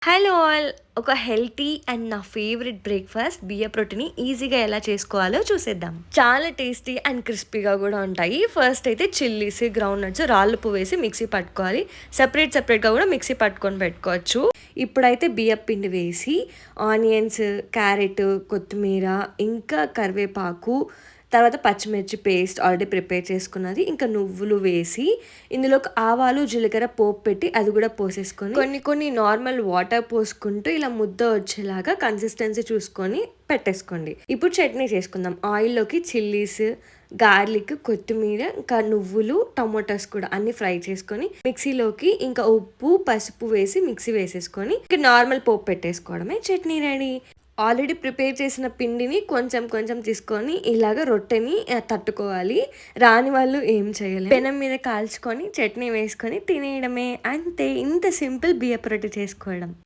Hello all! ఒక healthy and నా favourite breakfast బియ్యపు రొట్టెని ఈజీగా ఎలా చేసుకోవాలో చూసేద్దాం. చాలా టేస్టీ అండ్ క్రిస్పీగా గూడా ఉంటాయి. ఫస్ట్ అయితే చిల్లీస్, గ్రౌండ్ నట్స్, రాళ్ళుప్పు వేసి మిక్సీ పట్టుకోవాలి. సెపరేట్‌గా గూడా మిక్సీ పట్టుకొని పెట్టుకోవచ్చు. ఇప్పుడైతే బియ్యపు పిండి వేసి ఆనియన్స్, క్యారెట్, కొత్తిమీర, ఇంకా కరివేపాకు, తర్వాత పచ్చిమిర్చి పేస్ట్ ఆల్రెడీ ప్రిపేర్ చేసుకున్నది. ఇంకా నువ్వులు వేసి ఇందులోకి ఆవాలు, జీలకర్ర పోపు పెట్టి అది కూడా పోసేసుకొని కొన్ని నార్మల్ వాటర్ పోసుకుంటూ ఇలా ముద్ద వచ్చేలాగా కన్సిస్టెన్సీ చూసుకొని పెట్టేసుకోండి. ఇప్పుడు చట్నీ చేసుకుందాం. ఆయిల్లోకి చిల్లీస్, గార్లిక్, కొత్తిమీర, ఇంకా నువ్వులు, టమోటాస్ కూడా అన్ని ఫ్రై చేసుకొని మిక్సీలోకి ఇంకా ఉప్పు, పసుపు వేసి మిక్సీ వేసేసుకొని ఇంకా నార్మల్ పోపు పెట్టేసుకోవడమే చట్నీ రెడీ. ఆల్రెడీ ప్రిపేర్ చేసిన పిండిని కొంచెం కొంచెం తీసుకొని ఇలాగ రొట్టెని తట్టుకోవాలి. రాని వాళ్ళు ఏం చేయలేరు. పెనం మీద కాల్చుకొని చట్నీ వేసుకొని తినేయడమే. అంతే, ఇంత సింపుల్ బియ్యపు రొట్టె చేసుకోవడం.